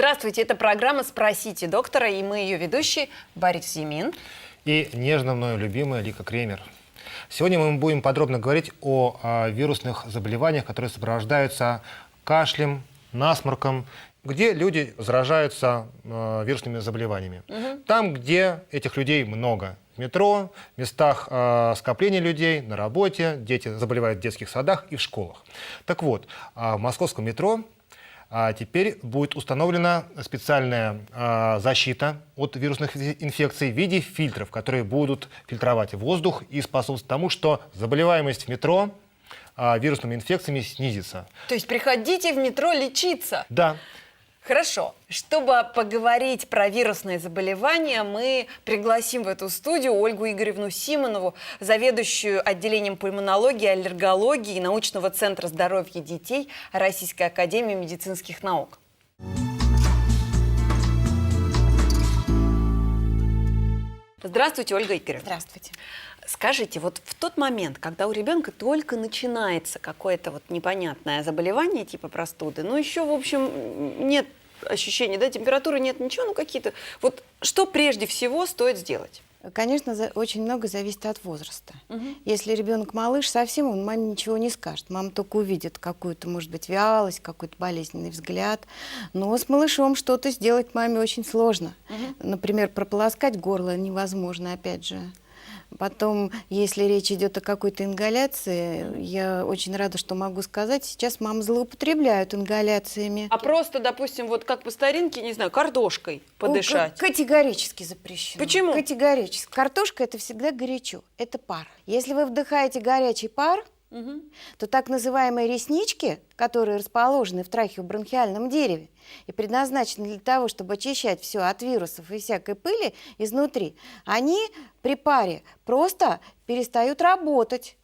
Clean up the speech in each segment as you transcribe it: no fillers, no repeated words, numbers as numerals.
Здравствуйте, это программа «Спросите доктора», и мы ее ведущие Борис Зимин и нежно мною любимая Лика Кремер. Сегодня мы будем подробно говорить о вирусных заболеваниях, которые сопровождаются кашлем, насморком, где люди заражаются вирусными заболеваниями. Там, где этих людей много. В метро, в местах скопления людей, на работе, дети заболевают в детских садах и в школах. Так вот, в московском метро теперь будет установлена специальная защита от вирусных инфекций в виде фильтров, которые будут фильтровать воздух и способствовать тому, что заболеваемость в метро вирусными инфекциями снизится. То есть приходите в метро лечиться? Да. Хорошо. Чтобы поговорить про вирусные заболевания, мы пригласим в эту студию Ольгу Игоревну Симонову, заведующую отделением пульмонологии, аллергологии и научного центра здоровья детей Российской академии медицинских наук. Здравствуйте, Ольга Игоревна. Здравствуйте. Скажите, вот в тот момент, когда у ребенка только начинается какое-то вот непонятное заболевание типа простуды, но еще, в общем, нет ощущения, да, температуры нет, ничего, ну какие-то... Вот что прежде всего стоит сделать? Конечно, очень много зависит от возраста. Если ребенок малыш, совсем он маме ничего не скажет. Мама только увидит какую-то, может быть, вялость, какой-то болезненный взгляд. Но с малышом что-то сделать маме очень сложно. Например, прополоскать горло невозможно, опять же. Потом, если речь идет о какой-то ингаляции, я очень рада, что могу сказать, сейчас мамы злоупотребляют ингаляциями. А просто, допустим, вот как по старинке, не знаю, картошкой подышать? Категорически запрещено. Почему? Категорически. Картошка – это всегда горячо, это пар. Если вы вдыхаете горячий пар, то так называемые реснички, которые расположены в трахеобронхиальном дереве и предназначены для того, чтобы очищать все от вирусов и всякой пыли изнутри, они при паре просто перестают работать.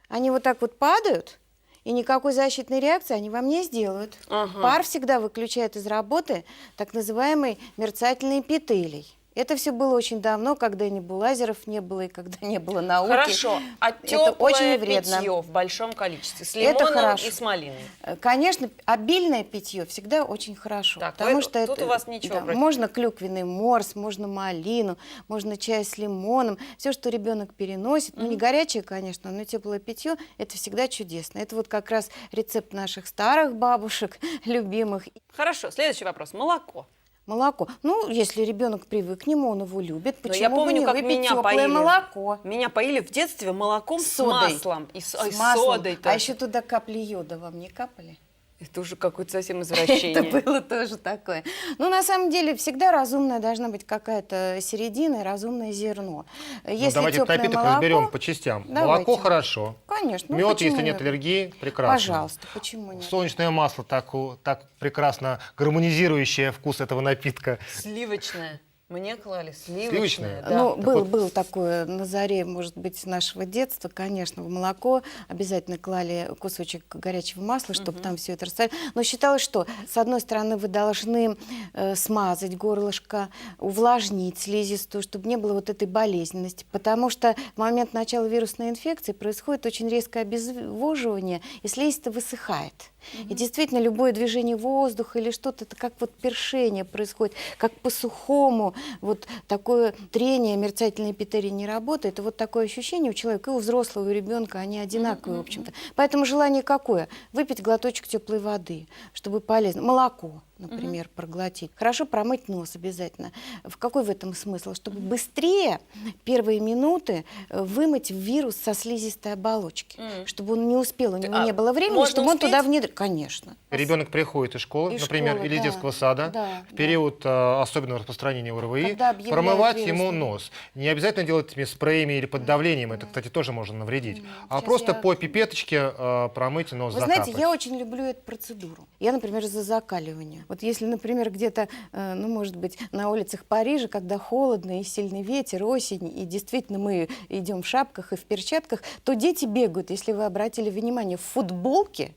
Они вот так вот падают, и никакой защитной реакции они вам не сделают. Пар всегда выключает из работы так называемый мерцательный эпителий. Это все было очень давно, когда небулайзеров не было и когда не было науки. Хорошо. А это очень вредно. питье в большом количестве с лимоном и с малиной? Конечно, обильное питье всегда очень хорошо. Так, потому что тут у вас ничего против. Можно клюквенный морс, можно малину, можно чай с лимоном. Все, что ребенок переносит, ну не горячее, конечно, но теплое питье, это всегда чудесно. Это вот как раз рецепт наших старых бабушек, любимых. Хорошо, следующий вопрос. Молоко. Молоко. Ну, если ребенок привык к нему, он его любит. Но Почему я помню, бы не как выпить меня теплое поили. молоко? Меня поили в детстве молоком с маслом. И с маслом. содой тоже. А еще туда капли йода вам не капали? Это уже какое-то совсем извращение. Это было тоже такое. Ну, на самом деле, всегда разумная должна быть какая-то середина и разумное зерно. Если давайте этот напиток разберем по частям. Молоко хорошо. Конечно. Мед, если нет аллергии, прекрасно. Пожалуйста, почему нет? Солнечное масло так прекрасно гармонизирующее вкус этого напитка. Сливочное. Мне клали Сливочное? Да. Ну, был такое на заре, может быть, нашего детства, конечно, в молоко обязательно клали кусочек горячего масла, чтобы там все это растворилось. Но считалось, что, с одной стороны, вы должны смазать горлышко, увлажнить слизистую, чтобы не было вот этой болезненности, потому что в момент начала вирусной инфекции происходит очень резкое обезвоживание, и слизистая высыхает. И действительно, любое движение воздуха или что-то, это как вот першение происходит, как по-сухому, вот такое трение, мерцательный эпителий не работает. И вот такое ощущение у человека, и у взрослого, и у ребенка, они одинаковые, в общем-то. Поэтому желание какое? Выпить глоточек теплой воды, чтобы полезно. Молоко, например, проглотить. Хорошо промыть нос обязательно. В какой в этом смысл? Чтобы быстрее первые минуты вымыть вирус со слизистой оболочки. Чтобы он не успел, у него не было времени, чтобы он туда внедрил. Конечно. Ребенок приходит из школы, например, или из детского сада, в период особенного распространения ОРВИ, промывать ему нос. Не обязательно делать этими спреями или под давлением, это, кстати, тоже можно навредить. А просто по пипеточке промыть нос, Вы знаете, я очень люблю эту процедуру. Я, например, за закаливание. Вот если, например, где-то, ну, может быть, на улицах Парижа, когда холодно и сильный ветер, осень, и действительно мы идем в шапках и в перчатках, то дети бегают, если вы обратили внимание, в футболке,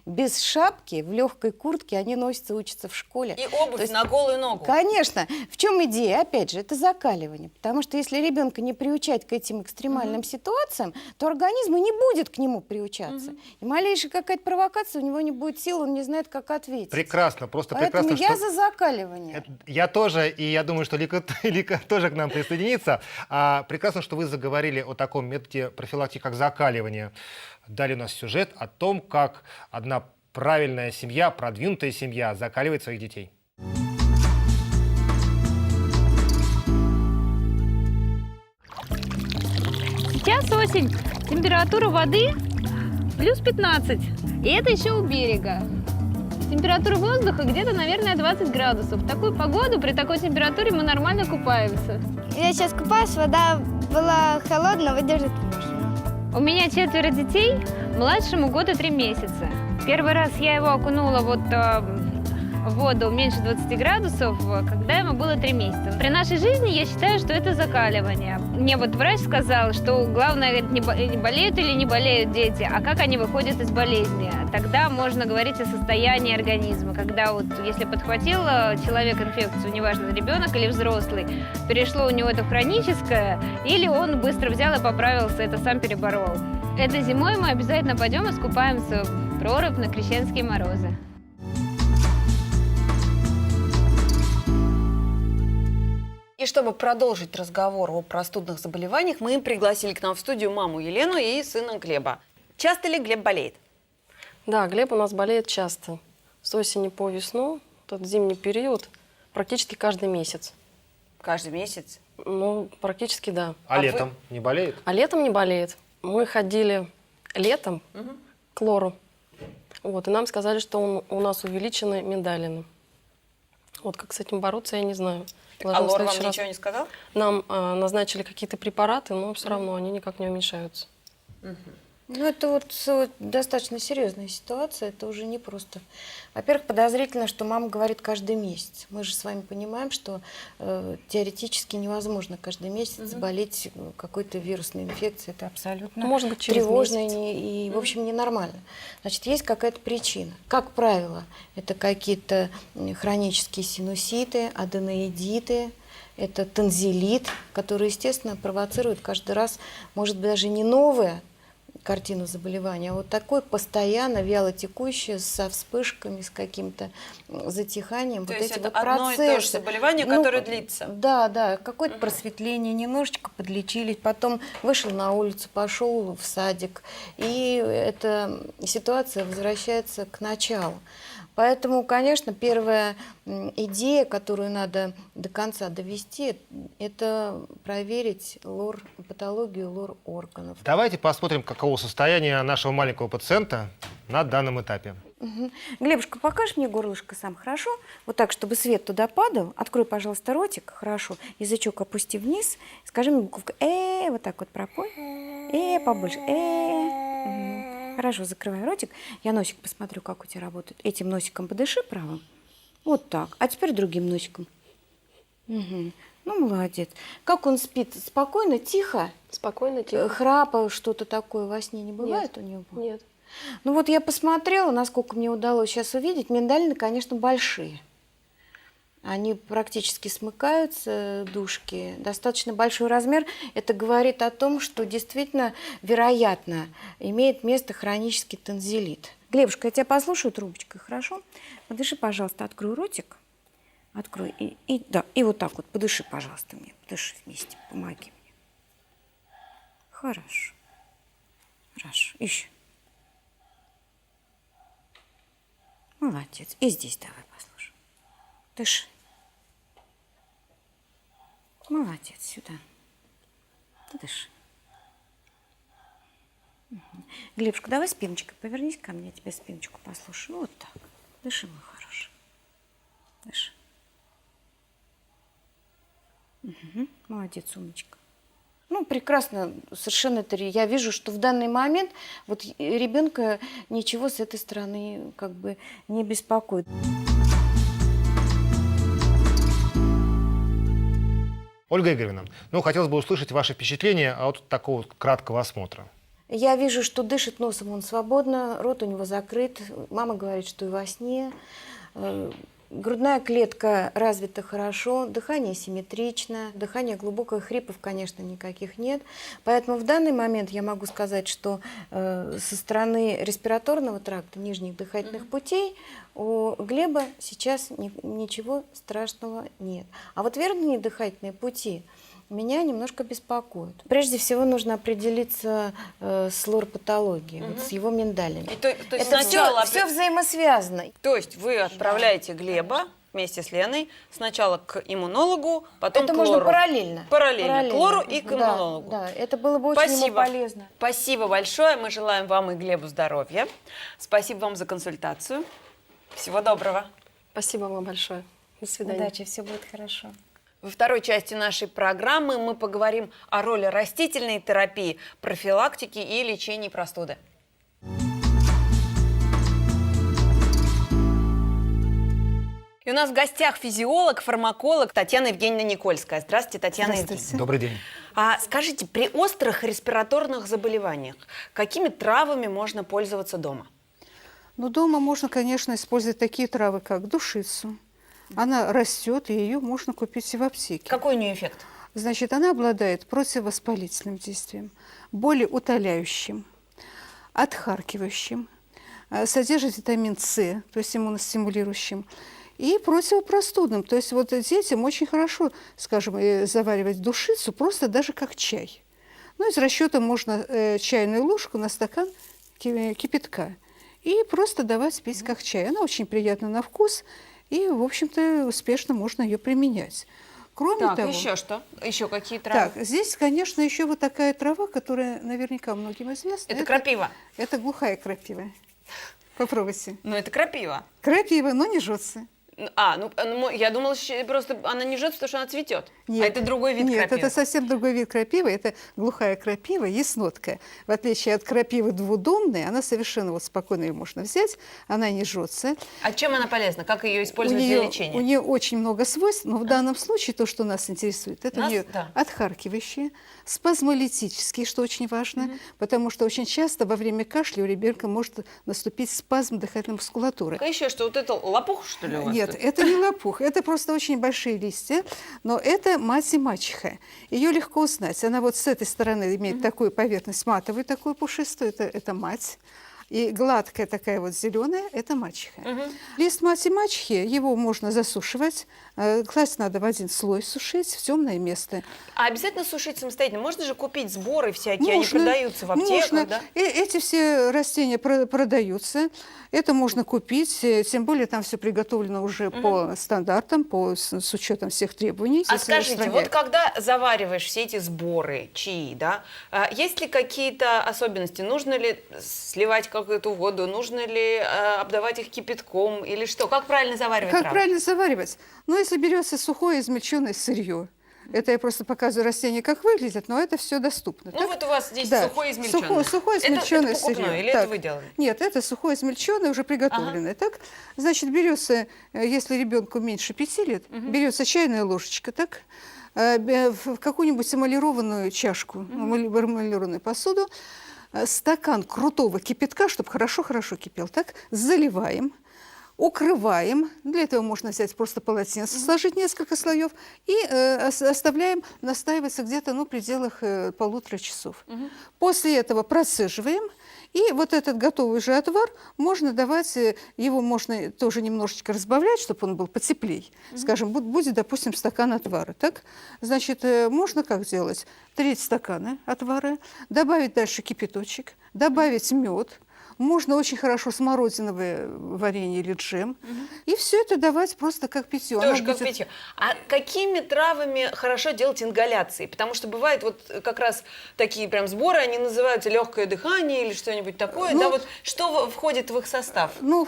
без шапки, в легкой куртке они носятся, учатся в школе. И обувь То есть, на голую ногу. конечно. В чем идея? Опять же, это закаливание. Потому что если ребенка не приучать к этим экстремальным ситуациям, то организм и не будет к нему приучаться. И малейшая какая-то провокация, у него не будет сил, он не знает, как ответить. Прекрасно, просто Поэтому прекрасно, я что... за закаливание. Я тоже, и я думаю, что Лика тоже к нам присоединится. Прекрасно, что вы заговорили о таком методе профилактики, как закаливание. Далее у нас сюжет о том, как одна правильная семья, продвинутая семья закаливает своих детей. Сейчас осень, температура воды плюс 15, и это еще у берега. Температура воздуха где-то, наверное, 20 градусов. В такую погоду, при такой температуре мы нормально купаемся. Я сейчас купаюсь, вода была холодная, выдержит можно. У меня 4 детей, младшему года 3 месяца. Первый раз я его окунула в воду меньше 20 градусов, когда ему было 3 месяца. При нашей жизни я считаю, что это закаливание. Мне вот врач сказал, что главное, не болеют или не болеют дети, а как они выходят из болезни. Тогда можно говорить о состоянии организма, когда вот если подхватил человек инфекцию, неважно, ребенок или взрослый, перешло у него это хроническое, или он быстро взял и поправился, это сам переборол. Этой зимой мы обязательно пойдем и скупаемся в прорубь на крещенские морозы. И чтобы продолжить разговор о простудных заболеваниях, мы пригласили к нам в студию маму Елену и сына Глеба. Часто ли Глеб болеет? Да, Глеб у нас болеет часто. С осени по весну, тот зимний период, практически каждый месяц. Каждый месяц? Ну, практически да. А летом не болеет? А летом не болеет. Мы ходили летом к лору. Вот, и нам сказали, что у нас увеличены миндалины. Вот как с этим бороться, я не знаю. А лор вам ничего не сказал? Нам назначили какие-то препараты, но все равно они никак не уменьшаются. Ну, это вот достаточно серьезная ситуация, это уже не просто. Во-первых, подозрительно, что мама говорит каждый месяц. Мы же с вами понимаем, что теоретически невозможно каждый месяц заболеть какой-то вирусной инфекцией. Это абсолютно Может быть, через тревожно месяц. и, в общем, ненормально. Значит, есть какая-то причина. Как правило, это какие-то хронические синуситы, аденоидиты, это танзелит, который, естественно, провоцирует каждый раз, может быть, даже не новое, картину заболевания, а вот такое постоянно вялотекущее, со вспышками, с каким-то затиханием. То вот есть эти это вот одно и то же процессы. заболевание, которое длится? Да, какое-то просветление, немножечко подлечились, потом вышел на улицу, пошел в садик, и эта ситуация возвращается к началу. Поэтому, конечно, первая идея, которую надо до конца довести, это проверить патологию лор-органов. Давайте посмотрим, каково состояние нашего маленького пациента на данном этапе. Глебушка, покажешь мне горлышко сам, хорошо? Вот так, чтобы свет туда падал. Открой, пожалуйста, ротик, хорошо. Язычок опусти вниз. Скажи мне буковку вот так вот пропой. Побольше. Хорошо, закрывай ротик. Я носик посмотрю, как у тебя работает. Этим носиком подыши правым. Вот так. А теперь другим носиком. Ну, молодец. Как он спит? Спокойно, тихо? Спокойно, тихо. Храпа, что-то такое во сне не бывает у него? Нет. Ну вот я посмотрела, насколько мне удалось сейчас увидеть. Миндалины, конечно, большие. Они практически смыкаются, дужки. Достаточно большой размер. Это говорит о том, что действительно, вероятно, имеет место хронический танзелит. Глебушка, я тебя послушаю трубочкой, хорошо? Подыши, пожалуйста, открой ротик. Открой. И вот так вот. Подыши, пожалуйста, мне. Подыши вместе. Помоги мне. Хорошо. Еще. Молодец. И здесь давай послушай. Дыши. Молодец. Сюда. Дыши. Глебушка, давай спиночкой повернись ко мне, я тебе спиночку послушаю. Вот так. Дыши, мой хороший. Дыши. Молодец, умничка. Ну, прекрасно, совершенно это. Я вижу, что в данный момент вот ребенка ничего с этой стороны как бы не беспокоит. Ольга Игоревна, хотелось бы услышать ваши впечатления от такого краткого осмотра. Я вижу, что дышит носом он свободно, рот у него закрыт. Мама говорит, что и во сне. Грудная клетка развита хорошо, дыхание симметрично, дыхание глубокое, хрипов, конечно, никаких нет. Поэтому в данный момент я могу сказать, что со стороны респираторного тракта, нижних дыхательных путей у Глеба сейчас ничего страшного нет. А вот верхние дыхательные пути меня немножко беспокоит. Прежде всего нужно определиться с лор-патологией, вот с его миндалями. И то есть Это сначала все взаимосвязано. То есть вы отправляете Глеба вместе с Леной сначала к иммунологу, потом Это к можно лору. параллельно. Параллельно. К лору и к Да, иммунологу. Да, это было бы очень ему Спасибо. полезно. Спасибо большое. Мы желаем вам и Глебу здоровья. Спасибо вам за консультацию. Всего доброго. Спасибо вам большое. До свидания. Удачи, все будет хорошо. Во второй части нашей программы мы поговорим о роли растительной терапии, профилактики и лечении простуды. И у нас в гостях физиолог, фармаколог Татьяна Евгеньевна Никольская. Здравствуйте, Татьяна Евгеньевна. Добрый день. А скажите, при острых респираторных заболеваниях какими травами можно пользоваться дома? Ну, дома можно, конечно, использовать такие травы, как душицу. Она растет, и ее можно купить и в аптеке. Какой у нее эффект? Значит, она обладает противовоспалительным действием, болеутоляющим, отхаркивающим, содержит витамин С, то есть иммуностимулирующим, и противопростудным. То есть вот детям очень хорошо, скажем, заваривать душицу просто даже как чай. Ну, из расчета можно чайную ложку на стакан кипятка и просто давать пить как чай. Она очень приятна на вкус, и, в общем-то, успешно можно ее применять. Кроме Так, того, еще что? Еще какие травы? так, здесь, конечно, еще вот такая трава, которая наверняка многим известна. Это крапива. Это глухая крапива. Попробуйте. Ну, это крапива. Крапива, но не жжется. Я думала, просто она не жжется, потому что она цветет. Нет, А это другой вид нет, крапивы. это совсем другой вид крапивы. Это глухая крапива, яснотка. В отличие от крапивы двудомной, она совершенно вот спокойно ее можно взять, она не жжется. А чем она полезна? Как ее использовать для лечения? У нее очень много свойств, но в данном случае то, что нас интересует, это у Нас, нее да. отхаркивающие, спазмолитические, что очень важно, потому что очень часто во время кашля у ребенка может наступить спазм дыхательной мускулатуры. А еще что, вот это лопух, что ли, у вас Нет, тут? это не лопух, это просто очень большие листья, но это мать и мачеха. Ее легко узнать. Она вот с этой стороны имеет такую поверхность матовую, такую пушистую, это мать. И гладкая такая вот зеленая – это мачеха. Лист мать и мачехи, его можно засушивать, класть надо в один слой, сушить в темное место. А обязательно сушить самостоятельно? Можно же купить сборы всякие, они продаются в аптеках, можно. да? Эти все растения продаются, это можно купить, тем более там все приготовлено уже по стандартам, с учетом всех требований. А Если скажите, вот устраняет. когда завариваешь все эти сборы, чаи, да, есть ли какие-то особенности? Нужно ли сливать какую-то воду? Нужно ли обдавать их кипятком? Или что? Как правильно заваривать Как травы? правильно заваривать? Ну, если берется сухое измельченное сырье, это я просто показываю растения, как выглядят, но это все доступно. Ну так? вот у вас здесь Да. сухое измельченное. Сухое Это измельченное покупное сырье. или это вы делали? Нет, это сухое измельченное, уже приготовленное. Так? Значит, берется, если ребенку меньше 5 лет, берется чайная ложечка, так? В какую-нибудь эмалированную чашку, эмалированную посуду, стакан крутого кипятка, чтобы хорошо-хорошо кипел, так? Заливаем. Укрываем, для этого можно взять просто полотенце, сложить несколько слоев и оставляем настаиваться где-то в пределах 1,5 часов. После этого процеживаем, и вот этот готовый уже отвар можно давать, его можно тоже немножечко разбавлять, чтобы он был потеплей. Скажем, будет, допустим, стакан отвара. Так? Значит, можно как делать? Треть стакана отвара, добавить дальше кипяточек, добавить мед. Можно очень хорошо смородиновое варенье или джем. И все это давать просто как питье. Тоже как питье. А какими травами хорошо делать ингаляции? Потому что бывает вот как раз такие прям сборы, они называются легкое дыхание или что-нибудь такое. Да, вот что входит в их состав? Ну,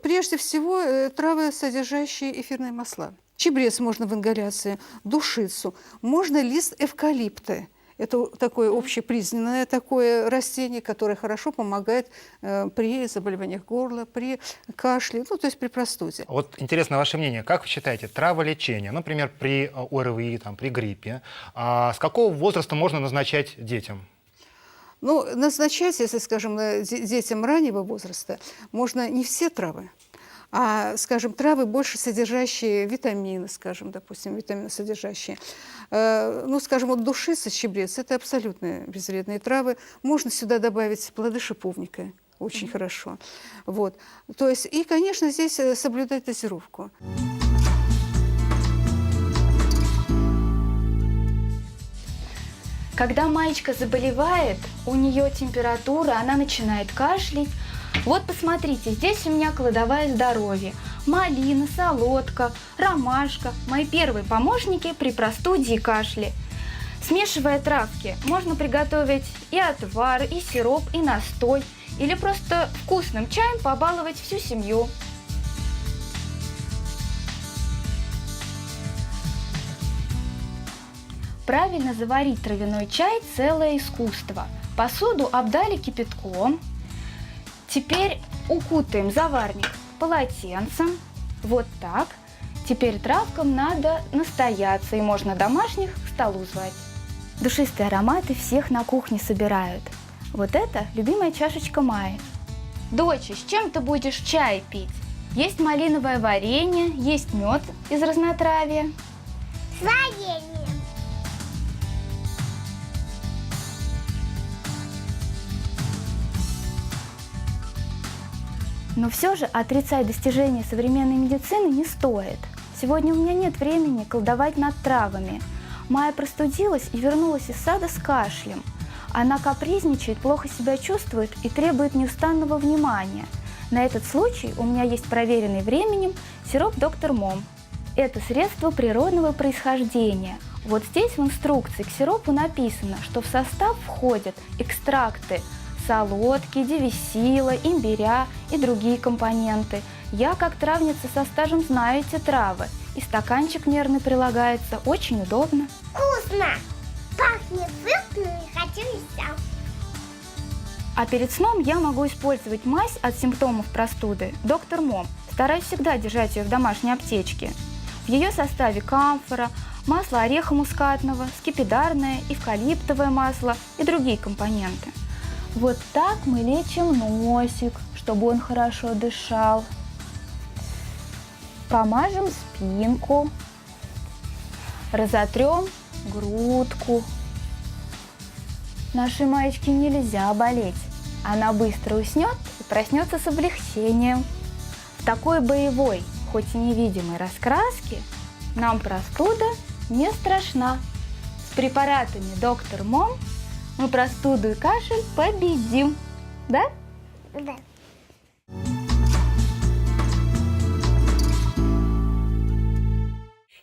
прежде всего, травы, содержащие эфирные масла. Чабрец можно в ингаляции, душицу. Можно лист эвкалипта. Это такое общепризнанное такое растение, которое хорошо помогает при заболеваниях горла, при кашле, то есть при простуде. Вот интересно ваше мнение. Как вы считаете, траволечение, например, при ОРВИ, при гриппе, с какого возраста можно назначать детям? Ну, назначать, если, скажем, детям раннего возраста, можно не все травы, а, скажем, травы, больше содержащие витамины, скажем, допустим, витаминосодержащие. Ну, скажем, вот душица, чабрец – это абсолютно безвредные травы. Можно сюда добавить плоды шиповника, очень хорошо. Вот. То есть, и, конечно, здесь соблюдать дозировку. Когда маечка заболевает, у нее температура, она начинает кашлять. Вот посмотрите, здесь у меня кладовая здоровья. Малина, солодка, ромашка – мои первые помощники при простуде и кашле. Смешивая травки, можно приготовить и отвар, и сироп, и настой, или просто вкусным чаем побаловать всю семью. Правильно заварить травяной чай – целое искусство. Посуду обдали кипятком. Теперь укутаем заварник полотенцем. Вот так. Теперь травкам надо настояться, и можно домашних к столу звать. Душистые ароматы всех на кухне собирают. Вот это любимая чашечка Майи. Доча, с чем ты будешь чай пить? Есть малиновое варенье, есть мед из разнотравья. С вареньем. Но все же отрицать достижения современной медицины не стоит. Сегодня у меня нет времени колдовать над травами. Майя простудилась и вернулась из сада с кашлем. Она капризничает, плохо себя чувствует и требует неустанного внимания. На этот случай у меня есть проверенный временем сироп «Доктор Мом». Это средство природного происхождения. Вот здесь в инструкции к сиропу написано, что в состав входят экстракты солодки, девисила, имбиря и другие компоненты. Я, как травница со стажем, знаю эти травы. И стаканчик мерный прилагается. Очень удобно. Вкусно! Пахнет фруктами, хочу еще. А перед сном я могу использовать мазь от симптомов простуды «Доктор Мом». Стараюсь всегда держать ее в домашней аптечке. В ее составе камфора, масло ореха мускатного, скипидарное, эвкалиптовое масло и другие компоненты. Вот так мы лечим носик, чтобы он хорошо дышал. Помажем спинку, разотрем грудку. Нашей Маечке нельзя болеть. Она быстро уснет и проснется с облегчением. В такой боевой, хоть и невидимой раскраске нам простуда не страшна. С препаратами «Доктор Мом» мы простуду и кашель победим. Да? Да.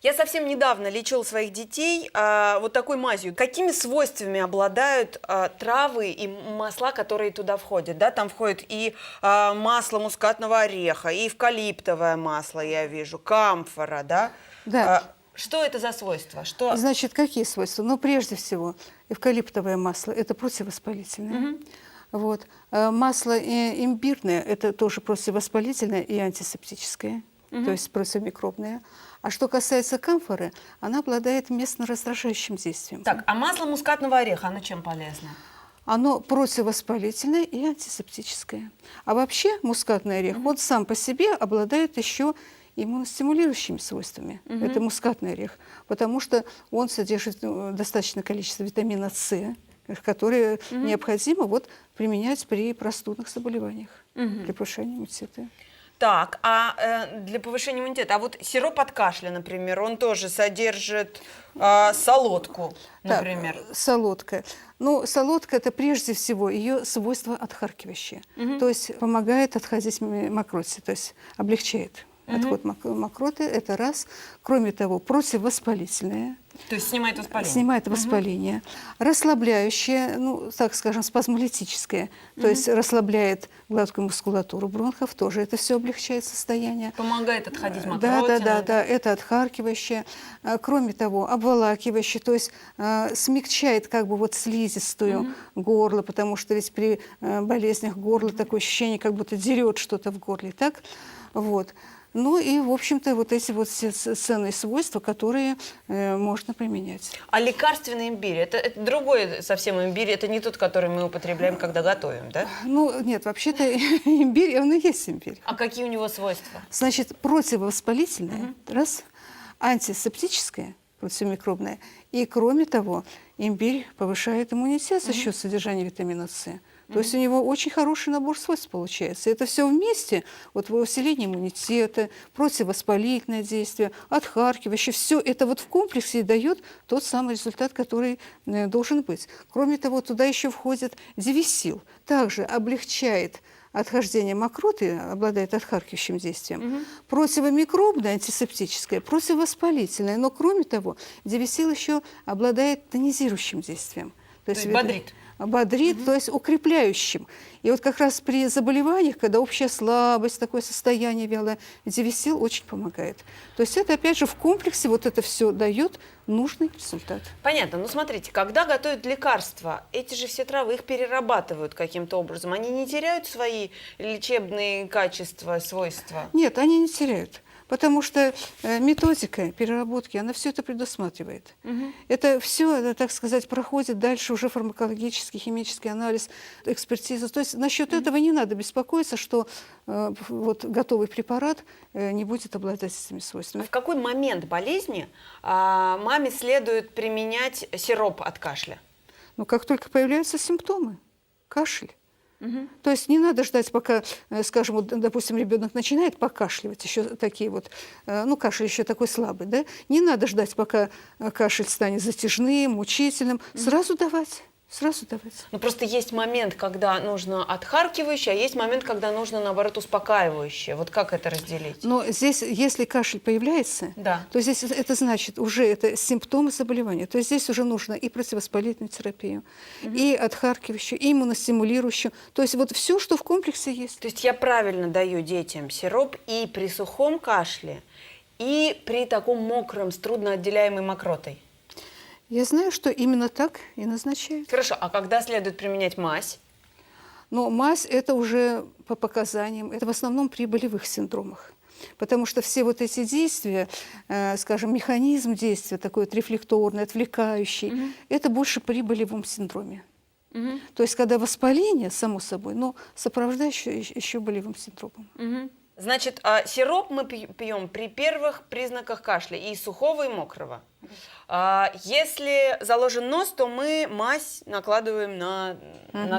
Я совсем недавно лечила своих детей вот такой мазью. Какими свойствами обладают травы и масла, которые туда входят? Да? Там входит и масло мускатного ореха, и эвкалиптовое масло, я вижу, камфора, да? Да. Что это за свойства? Что... Значит, какие свойства? Ну, прежде всего, эвкалиптовое масло – это противовоспалительное. Вот. Масло имбирное – это тоже противовоспалительное и антисептическое, то есть противомикробное. А что касается камфоры, она обладает местно-раздражающим действием. Так, а масло мускатного ореха, оно чем полезно? Оно противовоспалительное и антисептическое. А вообще мускатный орех, он сам по себе обладает еще иммуностимулирующими свойствами. Это мускатный орех, потому что он содержит достаточное количество витамина С, которые необходимо вот применять при простудных заболеваниях, для повышения иммунитета. Так, а для повышения иммунитета, а вот сироп от кашля, например, он тоже содержит солодку, например. Так, солодка. Ну, солодка – это прежде всего ее свойство отхаркивающее, то есть помогает отходить мокроте, то есть облегчает отход мокроты, это раз. Кроме того, противовоспалительное. То есть снимает воспаление. Снимает воспаление. Расслабляющее, ну, так скажем, спазмолитическое, то есть расслабляет гладкую мускулатуру бронхов, тоже это все облегчает состояние. Помогает отходить мокроте. Да, это отхаркивающее. Кроме того, обволакивающее, то есть смягчает как бы вот слизистую горло, потому что ведь при болезнях горла такое ощущение, как будто дерет что-то в горле, так? Вот. Ну и, в общем-то, вот эти вот все ценные свойства, которые можно применять. А лекарственный имбирь, это другой совсем имбирь, это не тот, который мы употребляем, когда готовим, да? Ну, нет, вообще-то имбирь, он и есть имбирь. А какие у него свойства? Значит, противовоспалительное, раз, антисептическое, противомикробное, и, кроме того, имбирь повышает иммунитет за счет содержания витамина С. То есть у него очень хороший набор свойств получается. Это все вместе, вот усиление иммунитета, противовоспалительное действие, отхаркивающее, все это вот в комплексе и дает тот самый результат, который должен быть. Кроме того, туда еще входит девисил, также облегчает отхождение мокроты, обладает отхаркивающим действием, противомикробное, антисептическое, противовоспалительное, но кроме того, девисил еще обладает тонизирующим действием. То есть бодрит. Бодрит, то есть укрепляющим. И вот как раз при заболеваниях, когда общая слабость, такое состояние вялое, девисил очень помогает. То есть это, опять же, в комплексе вот это все дает нужный результат. Понятно. Ну, смотрите, когда готовят лекарства, эти же все травы их перерабатывают каким-то образом. Они не теряют свои лечебные качества, свойства? Нет, они не теряют. Потому что методика переработки, она все это предусматривает. Это все, так сказать, проходит дальше уже фармакологический, химический анализ, экспертиза. То есть насчет этого не надо беспокоиться, что вот готовый препарат не будет обладать этими свойствами. В какой момент болезни маме следует применять сироп от кашля? Ну, как только появляются симптомы, кашель. То есть не надо ждать, пока, скажем, вот, допустим, ребенок начинает покашливать, еще такие вот, ну, кашель еще такой слабый, да? Не надо ждать, пока кашель станет затяжным, мучительным. Сразу давать. Сразу давать. Ну, просто есть момент, когда нужно отхаркивающее, а есть момент, когда нужно, наоборот, успокаивающее. Вот как это разделить? Но здесь, если кашель появляется, Да. то здесь это значит уже это симптомы заболевания. То есть здесь уже нужно и противовоспалительную терапию, и отхаркивающую, и иммуностимулирующую. То есть вот все, что в комплексе есть. То есть я правильно даю детям сироп и при сухом кашле, и при таком мокром, с трудноотделяемой мокротой? Я знаю, что именно так и назначают. Хорошо, а когда следует применять мазь? Но мазь – это уже по показаниям, это в основном при болевых синдромах. Потому что все вот эти действия, скажем, механизм действия такой вот рефлекторный, отвлекающий, это больше при болевом синдроме. То есть когда воспаление, само собой, но сопровождающее еще болевым синдромом. Значит, сироп мы пьем при первых признаках кашля, и сухого, и мокрого. Если заложен нос, то мы мазь накладываем на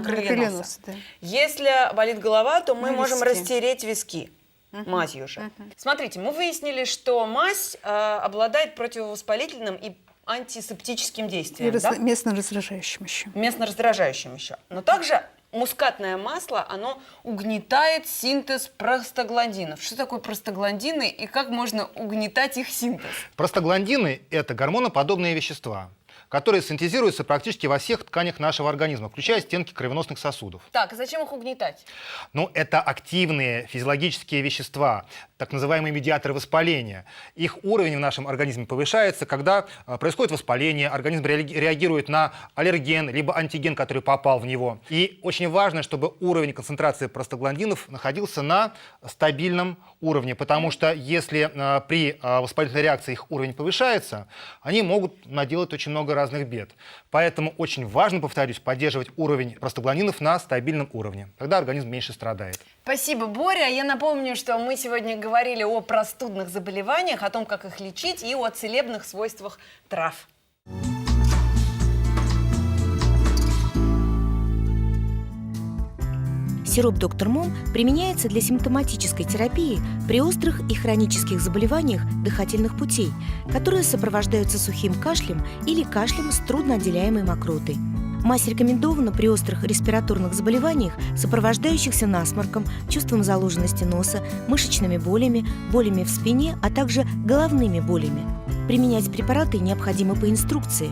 крылья носа. Да. Если болит голова, то мы На можем виски. растереть виски мазью же. Смотрите, мы выяснили, что мазь обладает противовоспалительным и антисептическим И действием, да? местно раздражающим еще. Местно раздражающим еще. Но также мускатное масло, оно угнетает синтез простагландинов. Что такое простагландины и как можно угнетать их синтез? Простагландины – это гормоноподобные вещества, которые синтезируются практически во всех тканях нашего организма, включая стенки кровеносных сосудов. Так, зачем их угнетать? Ну, это активные физиологические вещества, так называемые медиаторы воспаления. Их уровень в нашем организме повышается, когда происходит воспаление, организм реагирует на аллерген, либо антиген, который попал в него. И очень важно, чтобы уровень концентрации простагландинов находился на стабильном уровне, потому что если при воспалительной реакции их уровень повышается, они могут наделать очень много разных бед. Поэтому очень важно, повторюсь, поддерживать уровень простагландинов на стабильном уровне. Тогда организм меньше страдает. Спасибо, Боря. Я напомню, что мы сегодня говорили о простудных заболеваниях, о том, как их лечить, и о целебных свойствах трав. Сироп «Доктор Мом» применяется для симптоматической терапии при острых и хронических заболеваниях дыхательных путей, которые сопровождаются сухим кашлем или кашлем с трудноотделяемой мокротой. Мазь рекомендована при острых респираторных заболеваниях, сопровождающихся насморком, чувством заложенности носа, мышечными болями, болями в спине, а также головными болями. Применять препараты необходимо по инструкции.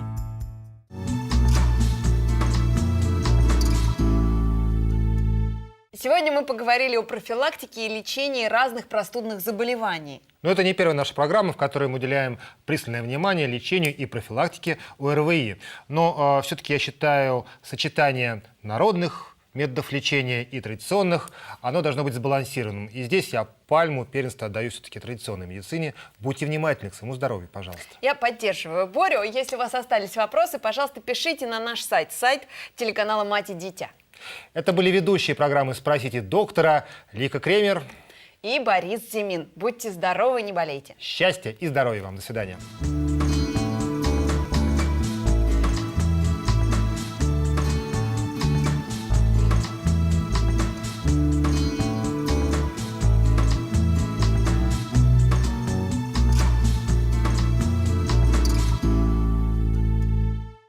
Сегодня мы поговорили о профилактике и лечении разных простудных заболеваний. Но это не первая наша программа, в которой мы уделяем пристальное внимание лечению и профилактике ОРВИ. Но все-таки я считаю сочетание народных методов лечения и традиционных, оно должно быть сбалансированным. И здесь я пальму первенства отдаю все-таки традиционной медицине. Будьте внимательны к своему здоровью, пожалуйста. Я поддерживаю Борю. Если у вас остались вопросы, пожалуйста, пишите на наш сайт телеканала «Мать и дитя». Это были ведущие программы «Спросите доктора» Лика Кремер. И Борис Зимин. Будьте здоровы, не болейте. Счастья и здоровья вам. До свидания.